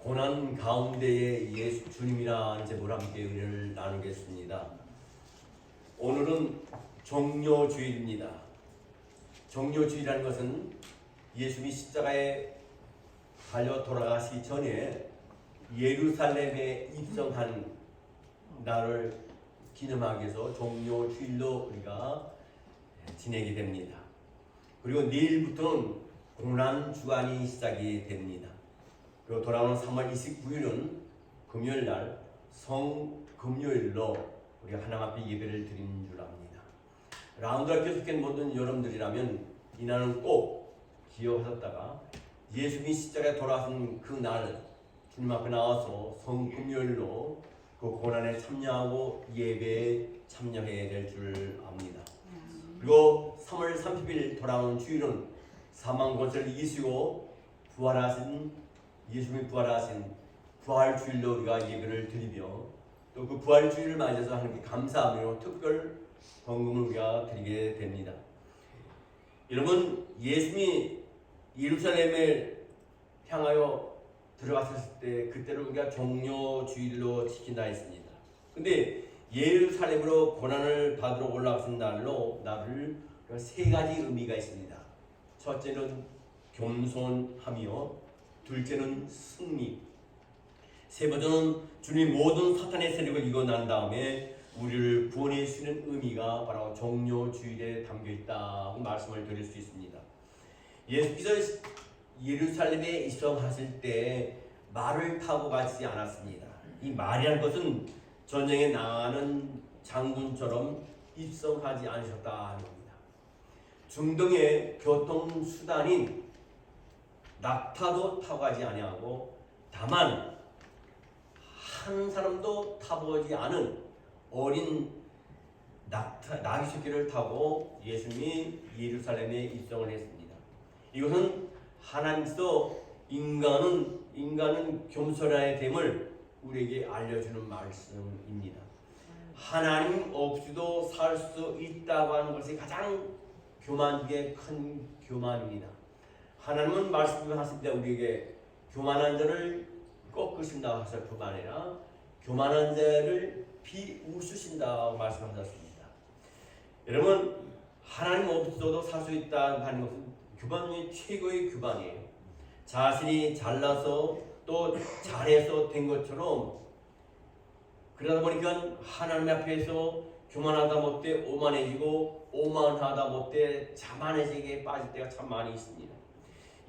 고난 가운데에 예수 주님이라 제목으로 함께 은혜를 나누겠습니다. 오늘은 종료주일입니다. 종료주일이라는 것은 예수님이 십자가에 달려 돌아가시기 전에 예루살렘에 입성한 날을 기념하기 위해서 종료주일로 우리가 지내게 됩니다. 그리고 내일부터는 고난주간이 시작이 됩니다. 그리고 돌아오는 3월 29일은 금요일날 성금요일로 우리가 하나님 앞에 예배를 드리는 줄 압니다. 라운드학교 속한 모든 여러분들이라면 이날은 꼭 기억하셨다가 예수님이 십자가에 돌아가신 그 날을 주님 앞에 나와서 성금요일로 그 고난에 참여하고 예배에 참여해야 될 줄 압니다. 그리고 3월 30일 돌아오는 주일은 사망권세를 이기시고 부활하신 예수님이 부활하신 부활주일로 우리가 예배를 드리며 또 그 부활주일을 맞이해서 하나님께 감사하며 특별 헌금을 우리가 드리게 됩니다. 여러분, 예수님이 예루살렘을 향하여 들어갔을 때 그때를 우리가 종료주일로 지킨다 했습니다. 근데 예루살렘으로 고난을 받으러 올라가신 날로 나를 세 가지 의미가 있습니다. 첫째는 겸손하며, 둘째는 승리, 세 번째는 주님 모든 사탄의 세력을 이겨 난 다음에 우리를 구원해 주시는 의미가 바로 종료주일에 담겨 있다고 말씀을 드릴 수 있습니다. 예수께서 예루살렘에 입성하실 때 말을 타고 가지 않았습니다. 이 말이라는 것은 전쟁에 나가는 장군처럼 입성하지 않으셨다는 겁니다. 중동의 교통수단인 낙타도 타고 가지 아니하고 다만 한 사람도 타보지 않은 어린 나귀 새끼를 타고 예수님이 예루살렘에 입성을 했습니다. 이것은 하나님께서 인간은 겸손해야 됨을 우리에게 알려주는 말씀입니다. 하나님 없이도 살 수 있다고 하는 것이 가장 교만 중에 큰 교만입니다. 하나님은 말씀하십니다. 우리에게 교만한 자를 꺾으신다 하실 뿐만 아니라 교만한 자를 비웃으신다고 말씀하셨습니다. 여러분, 하나님 없어도 살 수 있다고 하는 것은 교만 중에 최고의 교만이에요. 자신이 잘나서 또 잘해서 된 것처럼 그러다 보니까 하나님 앞에서 교만하다 못해 오만해지고 오만하다 못해 자만해지게 빠질 때가 참 많이 있습니다.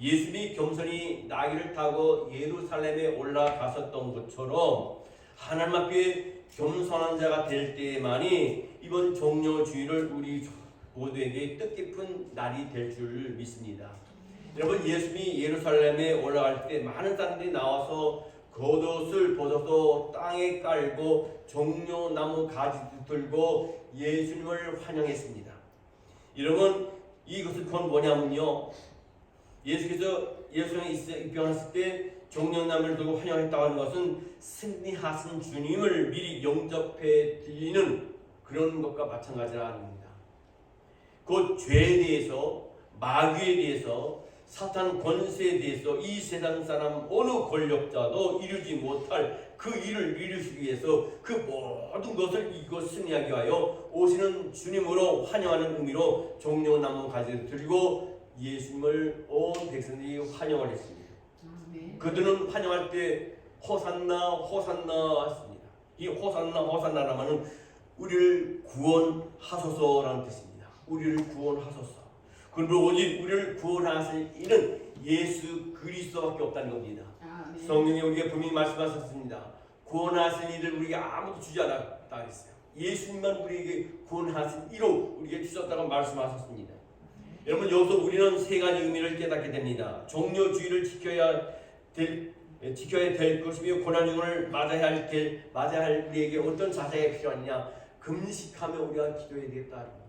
예수님이 겸손히 나귀를 타고 예루살렘에 올라갔었던 것처럼 하나님 앞에 겸손한 자가 될 때만이 이번 종료주일을 우리 모두에게 뜻깊은 날이 될 줄 믿습니다. 여러분, 예수님이 예루살렘에 올라갈 때 많은 사람들이 나와서 겉옷을 벗어서 땅에 깔고 종려나무 가지도 들고 예수님을 환영했습니다. 여러분, 이것은 그건 뭐냐면요, 예수께서 예루살렘에 입성했을 때 종려나무를 들고 환영했다고 하는 것은 승리하신 주님을 미리 영접해 드리는 그런 것과 마찬가지라는 겁니다. 곧 죄에 대해서, 마귀에 대해서, 사탄 권세에 대해서 이 세상 사람 어느 권력자도 이루지 못할 그 일을 이루시기 위해서 그 모든 것을 이기고 승리하기 위하여 오시는 주님으로 환영하는 의미로 종려나무 가지를 들고 예수님을 온 백성들이 환영을 했습니다. 그들은 환영할 때 호산나 호산나 했습니다. 이 호산나 호산나라는 우리를 구원하소서라는 뜻입니다. 우리를 구원하소서. 그리고 오직 우리를 구원하실 이는 예수 그리스도밖에 없다는 겁니다. 성령이 우리에게 분명히 말씀하셨습니다. 구원하실 이를 우리에게 아무도 주지 않았다 했어요. 예수님만 우리에게 구원하신 이로 우리에게 주셨다고 말씀하셨습니다. 여러분, 여기서 우리는 세 가지 의미를 깨닫게 됩니다. 종료주의를 지켜야 될 것이며 고난중을 맞아야 할 우리에게 어떤 자세가 필요하냐? 금식하며 우리가 기도해야 되겠다는 겁니다.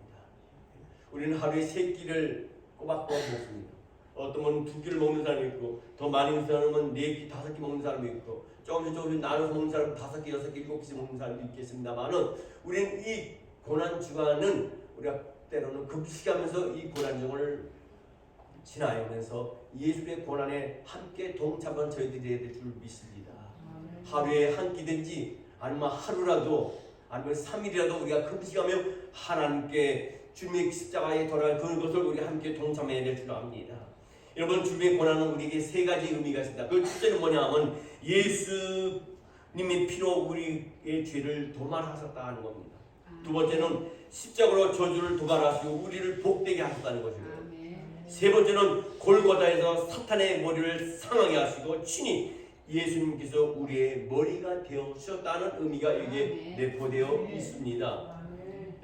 우리는 하루에 3끼를 꼬박꼬박 먹습니다. 어떤 분은 2끼를 먹는 사람이 있고, 더 많이 먹는 사람은 4끼, 5끼 먹는 사람이 있고, 조금씩 나눠서 먹는 사람은 5끼, 6끼, 7끼 먹는 사람도 있겠습니다만은 우리는 이 고난주간은 우리가 때로는 금식하면서 이 고난중을 지나면서 예수의 고난에 함께 동참한 저희들이 될 줄 믿습니다. 하루에 한 끼든지 아니면 하루라도 아니면 3일이라도 우리가 금식하며 하나님께 주님의 십자가에 돌아갈 그것을 우리가 함께 동참해야 될 줄 압니다. 여러분, 주님의 고난은 우리에게 세 가지 의미가 있습니다. 그 첫째는 뭐냐 하면 예수님의 피로 우리의 죄를 도말하셨다 하는 겁니다. 두 번째는 십자가로 저주를 도말하시고 우리를 복되게 하셨다는 것이고요. 세 번째는 골고다에서 사탄의 머리를 상하게 하시고 친히 예수님께서 우리의 머리가 되어주셨다는 의미가 여기에 내포되어 있습니다.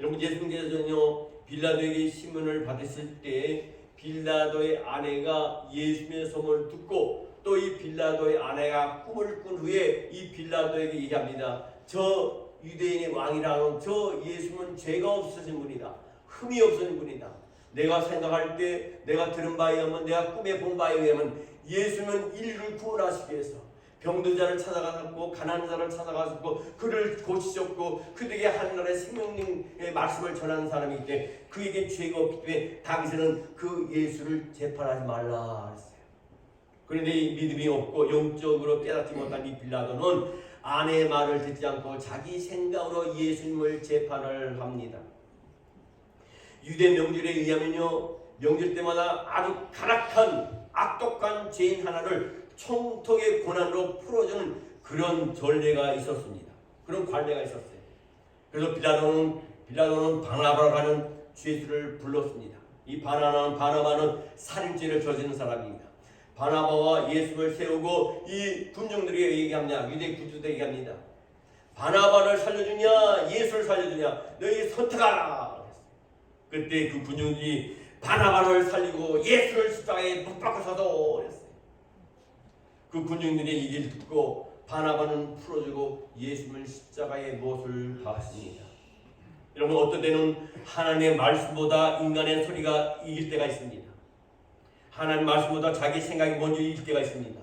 여러분, 예수님께서는요 빌라도에게 신문을 받으실 때 빌라도의 아내가 예수님의 소문을 듣고 또 이 빌라도의 아내가 꿈을 꾼 후에 이 빌라도에게 얘기합니다. 저 유대인의 왕이라는 저 예수는 죄가 없으신 분이다. 흠이 없으신 분이다. 내가 생각할 때 내가 들은 바에 의하면 내가 꿈에 본 바에 의하면 예수는 인류를 구원하시기 위해서 병든 자를 찾아가셨고 가난한 자를 찾아가셨고 그를 고치셨고 그들에게 하늘나라의 생명의 말씀을 전하는 사람이기 때문에 그에게 죄가 없기 때문에 당신은 그 예수를 재판하지 말라 했어요. 그런데 이 믿음이 없고 영적으로 깨닫지 못한 이 빌라도는 아내의 말을 듣지 않고 자기 생각으로 예수님을 재판을 합니다. 유대 명절에 의하면요 명절 때마다 아주 가락한 악독한 죄인 하나를 총독의 고난으로 풀어주는 그런 전례가 있었습니다. 그런 관례가 있었어요. 그래서 빌라도는 바나바라는 죄수를 불렀습니다. 이 바나바는 살인죄를 저지른 사람입니다. 바나바와 예수를 세우고 이 군중들에게 얘기합니다. 유대 군중들에게 얘기합니다. 바나바를 살려주냐 예수를 살려주냐 너희 선택하라. 그때 그 군중들이 바나바를 살리고 예수를 십자가에 못 박아서도 그랬어요. 그 군중들의 얘기를 듣고 바나바는 풀어주고 예수님을 십자가에 못을 박았습니다. 여러분, 어떤 때는 하나님의 말씀보다 인간의 소리가 이길 때가 있습니다. 하나님 말씀보다 자기 생각이 먼저 이길 때가 있습니다.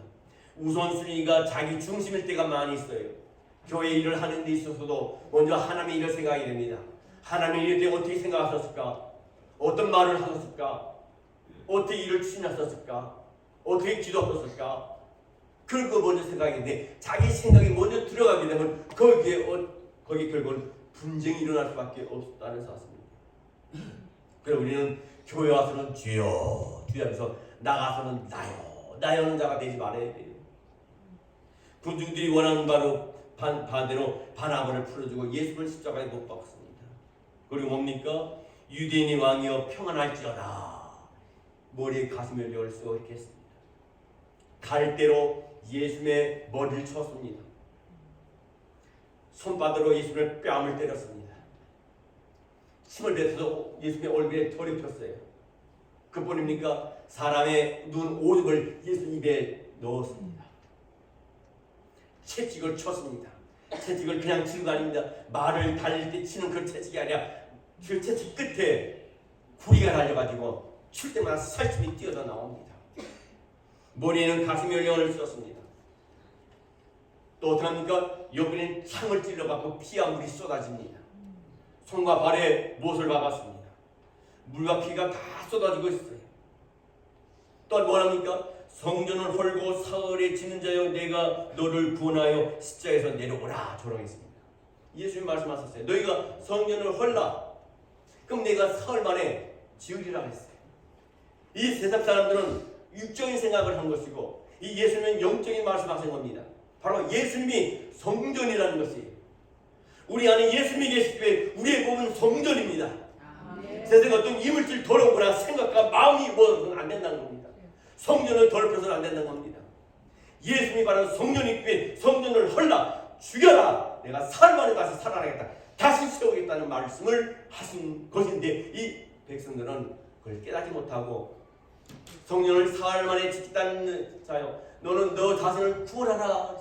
우선순위가 자기 중심일 때가 많이 있어요. 교회 일을 하는 데 있어서도 먼저 하나님의 일을 생각하게 됩니다. 하나님의 일에 대해 어떻게 생각하셨을까? 어떤 말을 하셨을까? 어떻게 일을 추진하셨을까? 어떻게 기도하셨을까? 그런 거 먼저 생각하는데 자기 생각이 먼저 들어가게 되면 거기 결국은 분쟁이 일어날 수밖에 없다는 사실입니다. 그래서 우리는 교회 와서는 주여 주여 하면서 나가서는 나요는 자가 되지 말아야 돼요. 군중들이 원하는 바로 반대로 바나바를 풀어주고 예수를 십자가에 못 박습니다. 그리고 뭡니까? 유대인의 왕이여 평안할지어다. 머리에 가슴을 열서 이렇게 했습니다. 갈대로 예수님의 머리를 쳤습니다. 손바닥으로 예수님의 뺨을 때렸습니다. 침을 뱉어서 예수님의 얼굴에 털이 폈어요. 그뿐입니까? 사람의 눈 오줌을 예수 입에 넣었습니다. 채찍을 쳤습니다. 채찍을 그냥 치는 거 아닙니다. 말을 달릴 때 치는 그 채찍이 아니라 그 채찍 끝에 구리가 달려가지고 칠 때마다 살집이 뛰어서 나옵니다. 머리에는 가슴연령을 썼습니다. 또 어떻게 합니까? 여기는 창을 찔러갖고 피와 물이 쏟아집니다. 손과 발에 못을 박았습니다. 물과 피가 다 쏟아지고 있어요. 또 뭐랍니까? 성전을 헐고 사흘에 짓는 자여 내가 너를 구원하여 십자에서 내려오라 조롱했습니다. 예수님 말씀하셨어요. 너희가 성전을 헐라. 그럼 내가 사흘 만에 지으리라 했어요. 이 세상 사람들은 육적인 생각을 한 것이고 이 예수님은 영적인 말씀하신 겁니다. 바로 예수님이 성전이라는 것이 우리 안에 예수님이 계실 때 우리의 몸은 성전입니다. 세상에 어떤 이물질 더러운 거나 생각과 마음이 뭐는 안 된다는 겁니다. 성전을 더럽혀서는 안 된다는 겁니다. 예수님이 바로 성전이기 때문에 성전을 헐라 죽여라 내가 사흘 만에 다시 살아나겠다 다시 세우겠다는 말씀을 하신 것인데 이 백성들은 그걸 깨닫지 못하고 성전을 사흘 만에 짓겠다는 자요 너는 너 자신을 구원하라.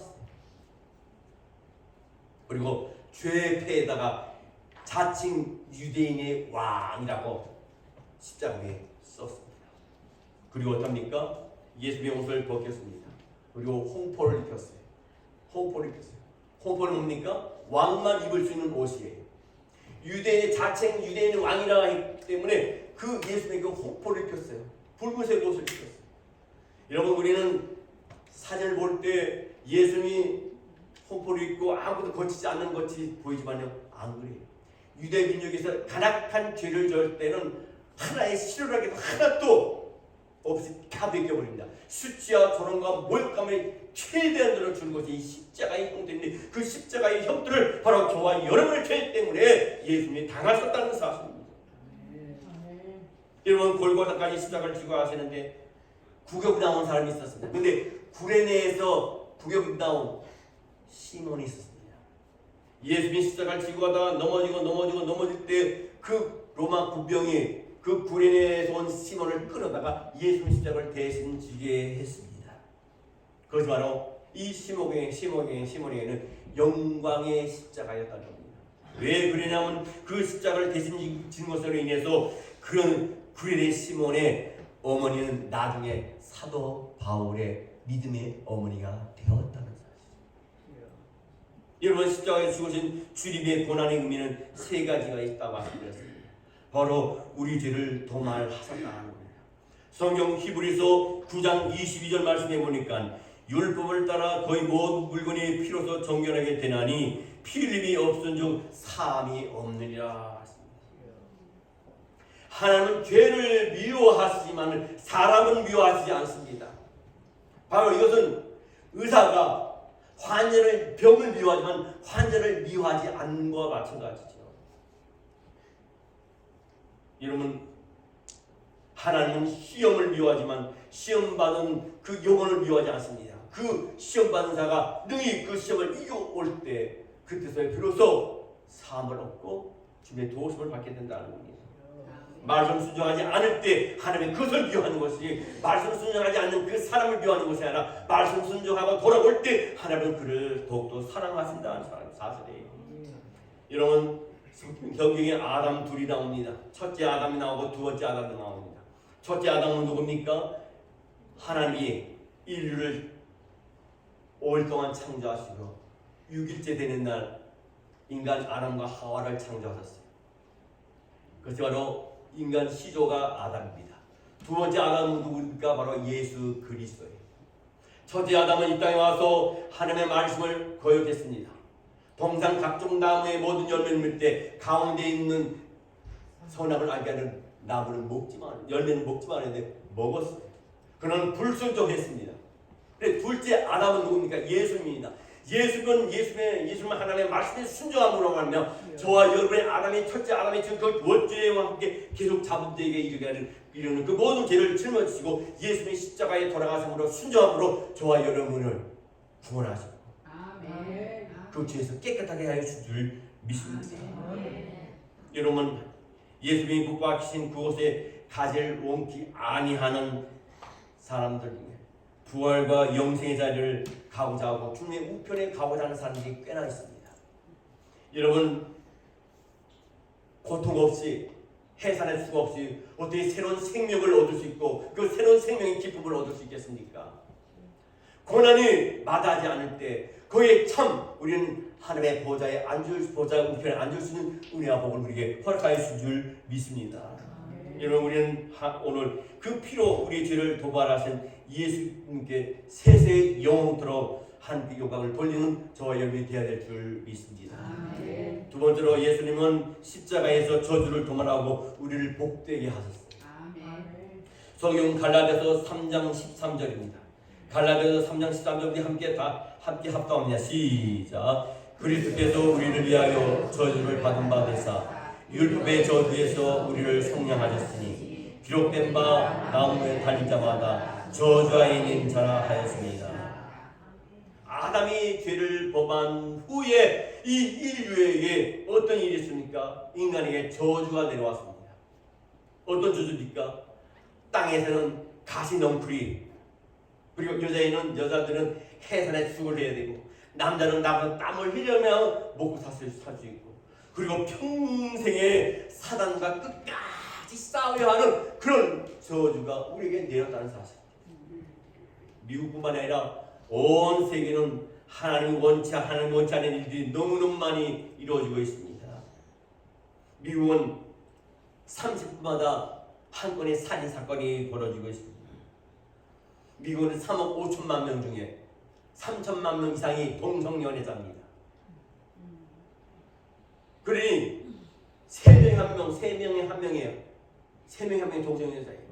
그리고 죄패에다가 자칭 유대인의 왕이라고 십자가에 썼습니다. 그리고 어떻습니까? 예수님의 옷을 벗겼습니다. 그리고 홍포를 입혔어요. 홍포는 뭡니까? 왕만 입을 수 있는 옷이에요. 유대인의 자칭 유대인의 왕이라 했기 때문에 그 예수님에게 홍포를 입혔어요. 붉은색 옷을 입혔어요. 여러분, 우리는 사진을 볼 때 예수님이 솜포를 입고 아무도 거치지 않는 것이 보이지만요, 안 그래요. 유대 민족에서 간악한 죄를 질 때는 하나의 실효라기도 하나도 없이 다 벗겨버립니다. 수치와 조롱과 모욕감을 최대한 들어주는 것이 이 십자가의 형태인데, 그 십자가의 형태를 바로 저와 여러분의 죄 때문에 예수님이 당하셨다는 사실입니다. 여러분, 골고다까지 십자가를 지고 하시는데 구ገብ이 나온 사람이 있었습니다. 그런데 구레네에서 구ገብ이 나온 시몬이 있었습니다. 예수님이 십자가를 지고 가다가 넘어질 때 그 로마 군병이 그 구레네에서 온 시몬을 끌어다가 예수님 십자가를 대신 지게 했습니다. 그것이 바로 이 시몬에게는 영광의 십자가였다는 겁니다. 왜 그러냐면 그 십자가를 대신 진 것으로 인해서 그런 구레네 시몬의 어머니는 나중에 사도 바울의 믿음의 어머니가 되었다는 사실입니다. 여러분, 십자가에 죽으신 주님의 고난의 의미는 세 가지가 있다고 말씀드렸습니다. 바로 우리 죄를 도말하셨다는 겁니다. 성경 히브리서 9장 22절 말씀해 보니까 율법을 따라 거의 모든 물건이 피로서 정결하게 되나니 피 흘림이 없은즉 사함이 없느니라. 하나님은 죄를 미워하시지만 사람은 미워하시지 않습니다. 바로 이것은 의사가 병을 미워하지만 환자를 미워하지 않는 것과 마찬가지죠. 여러분, 하나님은 시험을 미워하지만 시험받은 그 영혼을 미워하지 않습니다. 그 시험받은 자가 능히 그 시험을 이겨올 때 그때서야 비로소 사함을 얻고 주님의 도우심을 받게 된다는 겁니다. 말씀 순종하지 않을 때 하나님은 그것을 미워하는 것이, 말씀 순종하지 않는 그 사람을 미워하는 것이 아니라 말씀 순종하고 돌아올 때 하나님은 그를 더욱더 사랑하신다는 사실이에요. 여러분, 성경에 아담 둘이 나옵니다. 첫째 아담이 나오고 두 번째 아담이 나옵니다. 첫째 아담은 누굽니까? 하나님이 인류를 5일 동안 창조하시고 6일째 되는 날 인간 아담과 하와를 창조하셨어요. 그것이 바로 인간 시조가 아담입니다. 두 번째 아담은 누구입니까? 바로 예수 그리스도예요. 첫째 아담은 이 땅에 와서 하나님의 말씀을 거역했습니다. 동상 각종 나무의 모든 열매를 먹을 때 가운데 있는 선악을 알게 하는 나무는 열매는 먹지 말았는데 먹었어요. 그는 불순종했습니다. 그런데 둘째 아담은 누굽니까? 예수님입니다. 예수님은 하나님의 말씀에 순종함으로 하며 저와 여러분의 아담의 첫째 아담의 지금 그 원죄와 함께 계속 자본죄에게 이르는 그 모든 죄를 짊어지시고 예수님의 십자가에 돌아가심으로 순종함으로 저와 여러분을 구원하시고 그 죄에서 깨끗하게 하여 주실 줄 믿습니다. 여러분, 예수님이 못 박히신 그곳에 가지를 원치 아니하는 사람들 중에 부활과 영생의 자리를 가고자 하고 주님의 우편에 가고자 하는 사람들이 꽤나 있습니다. 여러분, 고통 없이 해산할 수가 없이 어떻게 새로운 생명을 얻을 수 있고 그 새로운 생명의 기쁨을 얻을 수 있겠습니까? 고난이 마다하지 않을 때 거기에 참 우리는 하나님의 보좌 우편에 앉을 수 있는 은혜와 복을 우리에게 허락하여 주실 줄 믿습니다. 여러분, 우리는 오늘 그 피로 우리의 죄를 도발하신 예수님께 세세 영원토록 하나님께 영광을 돌리는 저와 여러분이 되어야 될 줄 믿습니다. 두 번째로 예수님은 십자가에서 저주를 도말하고 우리를 복되게 하셨어요. 성경 갈라디아서 3장 13절입니다. 갈라디아서 3장 13절 우리 함께 합독합니다. 시작. 그리스도께서 우리를 위하여 저주를 받은 바 되사 율법의 저주에서 우리를 속량하셨으니 기록된 바 나무에 달린 자마다 저주하에 있는 자라 하였습니다. 아담이 죄를 범한 후에 이 인류에게 어떤 일이 있습니까? 인간에게 저주가 내려왔습니다. 어떤 저주입니까? 땅에서는 가시넝쿨이, 그리고 여자들은 해산에 수고를 해야 되고, 남자는 나가서 땀을 흘리며 먹고 살 수 있고, 그리고 평생에 사단과 끝까지 싸워야 하는 그런 저주가 우리에게 내렸다는 사실. 미국뿐만 아니라 온 세계는 하나님 원치 않은 일들이 너무너무 많이 이루어지고 있습니다. 미국은 30분마다 한 건의 살인 사건이 벌어지고 있습니다. 미국은 3억 5천만 명 중에 3천만 명 이상이 동성연애자입니다. 그러니 3명에 1명, 3명에 1명이에요. 3명에 1명이 동성연애자예요.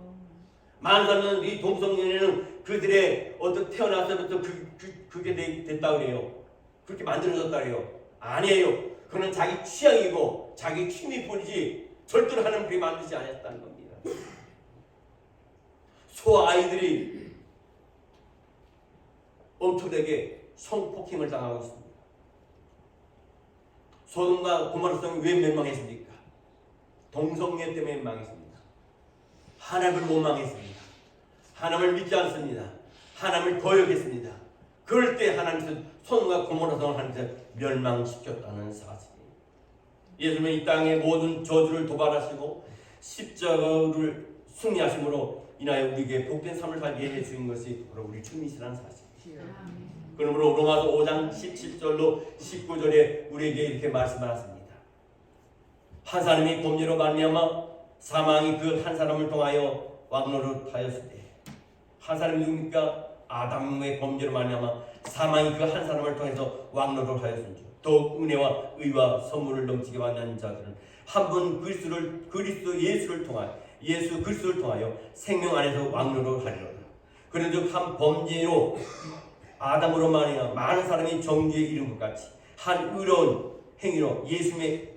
많은 사람은 이 동성연애는 그들의 어떤 태어나서부터 그게 됐다 그래요. 그렇게 만들어졌다 그래요. 아니에요. 그는 자기 취향이고 자기 취미뿐이지 절대로 하나님이 만들지 않았다는 겁니다. 소아이들이 엄청나게 성폭행을 당하고 있습니다. 소돔과 고모라성이 왜 멸망했습니까? 동성애 때문에 망했습니다. 하나님을 못 망했습니다. 하나님을 믿지 않습니다. 하나님을 거역했습니다. 그럴 때 하나님께서 소돔과 고모라성을 하나님께서 멸망시켰다는 사실이에요. 예수님은 이 땅의 모든 저주를 도발하시고 십자가를 승리하심으로 인하여 우리에게 복된 삶을 살게 해주신 것이 바로 우리 주님이시라는 사실이에요. 그러므로 로마서 5장 17절로 19절에 우리에게 이렇게 말씀하십니다. 한 사람이 범죄로 말미암아 사망이 그 한 사람을 통하여 왕노릇하였으되 한 사람이 누굽니까? 아담의 범죄로 말미암아 사망이 그 한 사람을 통해서 왕노릇하였은즉 더욱 은혜와 의와 선물을 넘치게 받는 자들은 한 분 그리스도 예수 그리스도를 통하여 생명 안에서 왕노릇하리로다. 그런즉 한 범죄로 아담으로 말이야 많은 사람이 정죄에 이른 것 같이 한 의로운 행위로 예수님의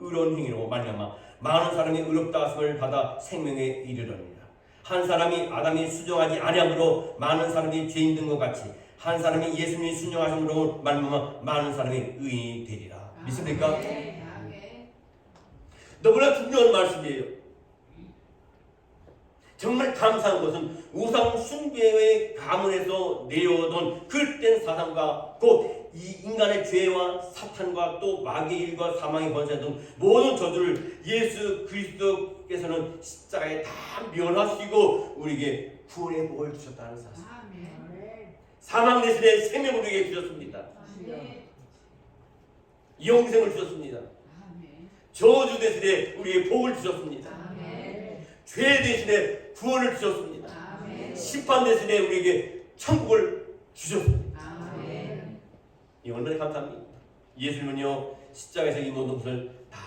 의로운 행위로 말미암아 많은 사람이 의롭다 하심을 받아 생명에 이르러니라. 한 사람이 아담이 순종하지 아니함으로 많은 사람이 죄인 된 것 같이 한 사람이 예수님이 순종하심으로 말미암아 많은 사람이 의인이 되리라. 믿습니까? 너무나 중요한 말씀이에요. 정말 감사한 것은 우상 숭배의 가문에서 내려오던 그릇된 사상과 곧 이 인간의 죄와 사탄과 또 마귀의 일과 사망의 권세 등 모든 저주를 예수 그리스도께서는 십자가에 다 면하시고 우리에게 구원의 복을 주셨다는 사실. 사망 대신에 생명을 우리에게 주셨습니다. 영생을 주셨습니다. 저주 대신에 우리에게 복을 주셨습니다. 죄 대신에 구원을 주셨습니다. 심판 대신에 우리에게 천국을 주셨습니다. 이 얼마나 감사합니까? 예수님은요 십자가에서 이 모든 것을 다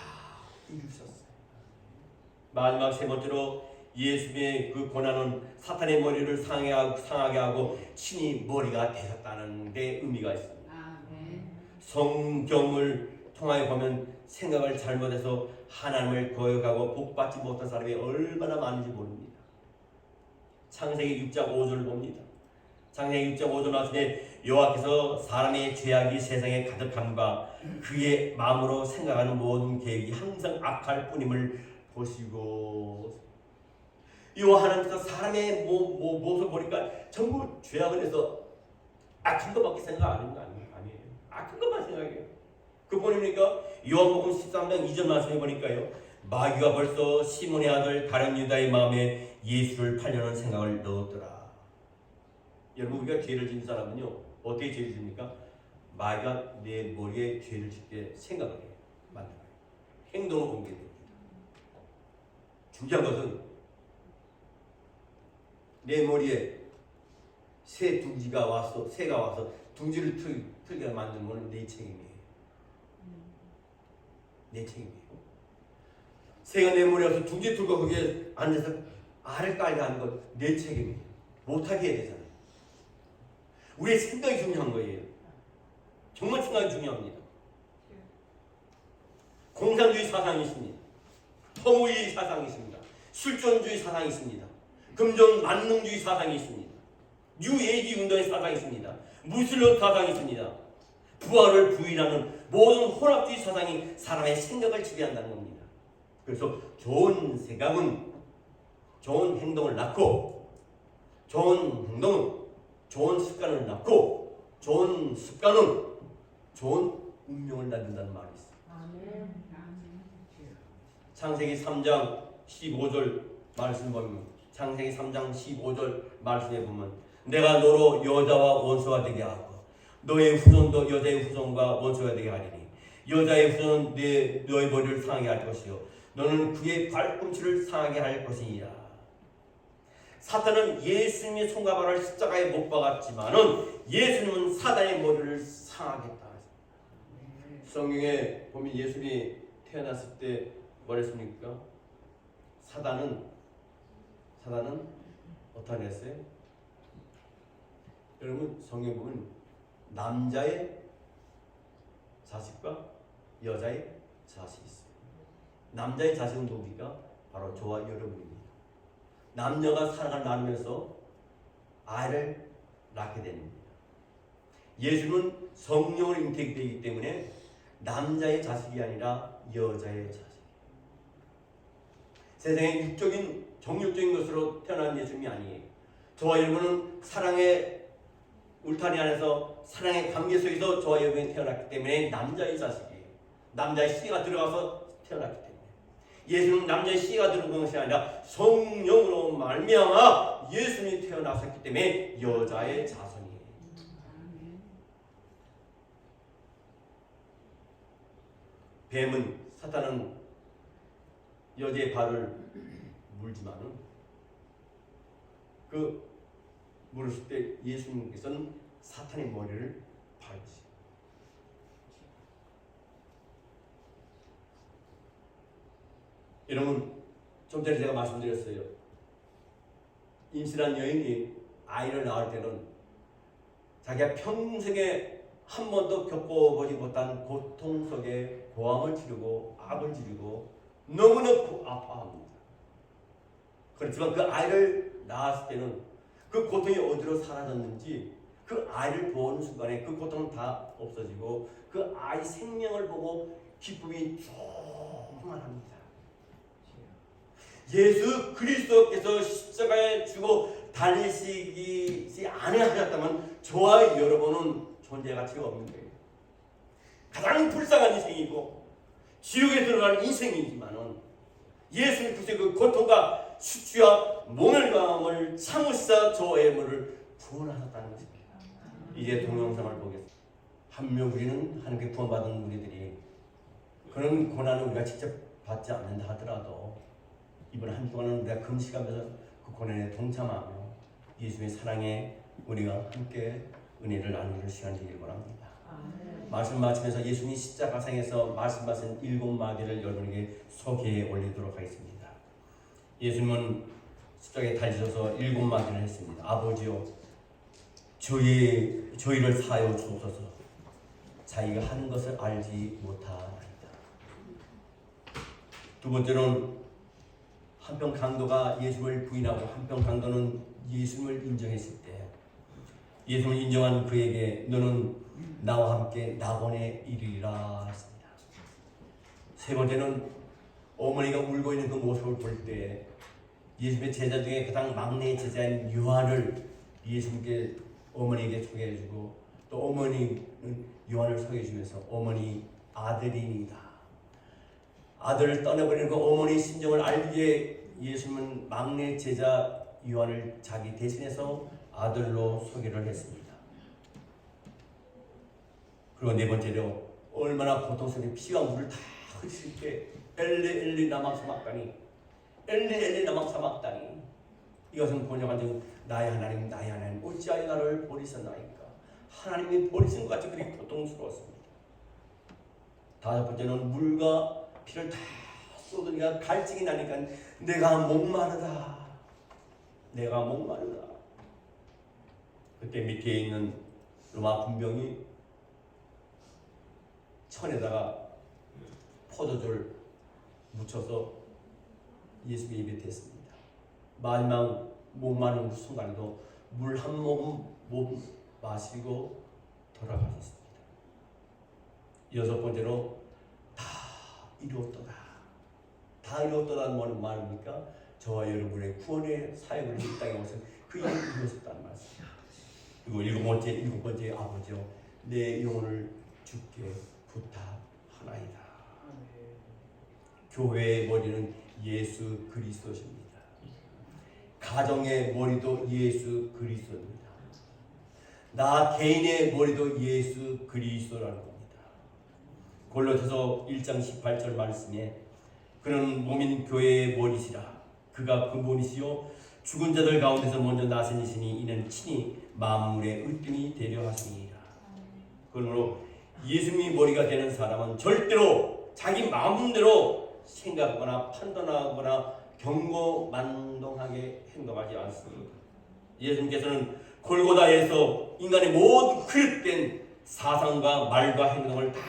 이루셨어요. 마지막 세 번째로 예수님의 그 고난은 사탄의 머리를 상하게 하고 친히 머리가 되셨다는 데 의미가 있습니다. 성경을 통하여 보면 생각을 잘못해서 하나님을 거역하고 복받지 못한 사람이 얼마나 많은지 모릅니다. 창세기 6장 5절을 봅니다. 창세기 6장 5절 말씀에 여호와께서 사람의 죄악이 세상에 가득함과 그의 마음으로 생각하는 모든 계획이 항상 악할 뿐임을 보시고 여호와 하나님께서 사람의 모습을 보니까 전부 죄악을 해서 악한 것밖에 생각 안 하는 거 아니에요. 악한 것만 생각해요. 그뿐입니까? 요한복음 13장 2절 말씀해 보니까요. 마귀가 벌써 시몬의 아들 다른 유다의 마음에 예수를 팔려는 생각을 넣었더라. 여러분 우리가 죄를 지은 사람은요 어떻게 죄를 집니까? 마귀가 내 머리에 죄를 짓게 생각을 해요. 만들어요. 행동을 옮게 됩니다. 중요한 것은 내 머리에 새가 와서 둥지를 틀게 만드는 것은 내 책임이에요. 내 책임이에요. 새가 내 머리에 와서 둥지 틀고 거기에 앉아서 알을 깔게 하는 것 내 책임이에요. 못하게 해야 되잖아요. 우리의 생각이 중요한 거예요. 정말 생각이 중요합니다. 공산주의 사상이 있습니다. 허무주의 사상이 있습니다. 술전주의 사상이 있습니다. 금전 만능주의 사상이 있습니다. 뉴에이지 운동의 사상이 있습니다. 무슬림 사상이 있습니다. 부활을 부인하는 모든 혼합주의 사상이 사람의 생각을 지배한다는 겁니다. 그래서 좋은 생각은 좋은 행동을 낳고 좋은 행동은 좋은 습관을 낳고 좋은 습관은 좋은 운명을 낳는다는 말이 있습니다. 창세기 3장 15절 말씀 보면 창세기 3장 15절 말씀에 보면 내가 너로 여자와 원수가 되게 하고 너의 후손도 여자의 후손과 원수가 되게 하리니 여자의 후손은 너의 머리를 상하게 할 것이요 너는 그의 발꿈치를 상하게 할 것이니라. 사탄은 예수님의 손과 발을 십자가에 못 박았지만은 예수님은 사단의 머리를 상하겠다. 성경에 보면 예수님이 태어났을 때 뭐랬습니까? 사단은 어떻게 했어요? 여러분 성경 보면 남자의 자식과 여자의 자식이 있어요. 남자의 자식은 누굽니까? 바로 저와 여러분입니다. 남녀가 사랑을 나누면서 아이를 낳게 됩니다. 예수는 성령으로 잉태되기 때문에 남자의 자식이 아니라 여자의 자식. 세상에 육적인 정육적인 것으로 태어난 예수님이 아니에요. 저와 여러분은 사랑의 울타리 안에서 사랑의 관계 속에서 저와 여러분이 태어났기 때문에 남자의 자식이에요. 남자의 씨가 들어가서 태어났기 때문에. 예수는 남자의 씨가 들어온 것이 아니라 성령으로 말미암아 예수님이 태어나셨기 때문에 여자의 자손이에요. 뱀은 사탄은 여자의 발을 물지만은 그 물었을 때 예수님께서는 사탄의 머리를 밟으시. 여러분 좀 전에 제가 말씀드렸어요. 임신한 여인이 아이를 낳을 때는 자기가 평생에 한 번도 겪어보지 못한 고통 속에 고함을 지르고 악을 지르고 너무나 아파합니다. 그렇지만 그 아이를 낳았을 때는 그 고통이 어디로 사라졌는지 그 아이를 보는 순간에 그 고통은 다 없어지고 그 아이 생명을 보고 기쁨이 충만합니다. 예수 그리스도께서 십자가에 죽어 달리시지 않으셨다면 저와 여러분은 존재 가치가 없는 거예요. 가장 불쌍한 인생이고 지옥에 들어가는 인생이지만은 예수님께서 그 고통과 수치와 모멸감을 참으시사 저와 여러분을 구원하셨다는 것입니다. 이제 동영상을 보겠습니다. 한명 우리는 하나님께 구원받은 우리들이 그런 고난을 우리가 직접 받지 않는다 하더라도 이번 한 주간은 우리가 금식하면서 그 고난에 동참하며 예수의 사랑에 우리가 함께 은혜를 나누는 시간이 되길 바랍니다. 말씀 마치면서 예수님이 십자가상에서 말씀하신 7마디를 여러분에게 소개해 올리도록 하겠습니다. 예수님은 십자가에 달리셔서 7마디를 했습니다. 아버지요, 저희를 사하여 주옵소서. 자기가 하는 것을 알지 못하나이다. 두 번째로는 한편 강도가 예수를 부인하고 한편 강도는 예수님을 인정했을 때 예수님을 인정한 그에게 너는 나와 함께 낙원에 이르리라 했습니다. 세 번째는 어머니가 울고 있는 그 모습을 볼 때 예수님의 제자 중에 가장 막내 제자인 요한을 예수님께 어머니에게 소개해주고 또 어머니는 요한을 소개해주면서 어머니 아들이니다. 아들을 떠나버리는 그 어머니의 심정을 알기에 예수님은 막내 제자 요한을 자기 대신해서 아들로 소개를 했습니다. 그리고 네 번째로 얼마나 고통스럽게 피와 물을 다 흘릴 때 엘리 나막 사막다니 엘리 나막 사막다니 이것은 번역한 나의 하나님 어찌하여 나를 버리셨나이까. 하나님이 버리신 것 같이 그렇게 고통스러웠습니다. 다섯 번째는 물과 피를 다 쏟으니까 갈증이 나니까 내가 목마르다. 그때 밑에 있는 로마 군병이 천에다가 포도주를 묻혀서 예수의 입에 댔습니다. 마지막 목마른 순간에도 물 한 모금 못 마시고 돌아가셨습니다. 여섯 번째로 다 이루었도다. 다 이루었다는 건 말입니까? 저와 여러분의 구원의 사역을 이 땅에 오신 그 일을 이루었다는 말씀. 그리고 일곱 번째 아버지요, 내 영혼을 주께 부탁하나이다. 교회의 머리는 예수 그리스도십니다. 가정의 머리도 예수 그리스도입니다. 나 개인의 머리도 예수 그리스도라는 겁니다. 골로새서 1장 18절 말씀에 그는 몸인 교회의 머리시라. 그가 근본이시요 죽은 자들 가운데서 먼저 나서니시니 이는 친히 만물의 으뜸이 되려 하시니라. 그러므로 예수님이 머리가 되는 사람은 절대로 자기 마음대로 생각하거나 판단하거나 경고만동하게 행동하지 않습니다. 예수님께서는 골고다에서 인간의 모든 흐릿된 사상과 말과 행동을 다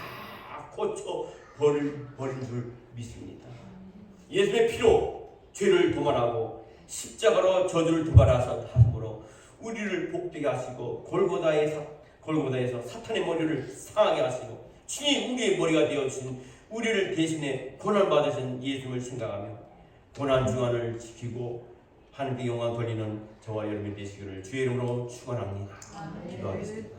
고쳐 버린 줄 믿습니다. 예수님의 피로 죄를 도말하고 십자가로 저주를 도말하심으로 우리를 복되게 하시고 골고다에서 사탄의 머리를 상하게 하시고 친히 우리의 머리가 되어주신 우리를 대신에 고난받으신 예수님을 생각하며 고난중환을 지키고 하나님께 영광 돌리는 저와 여러분이 되시기를 주의 이름으로 축원합니다. 기도하겠습니다.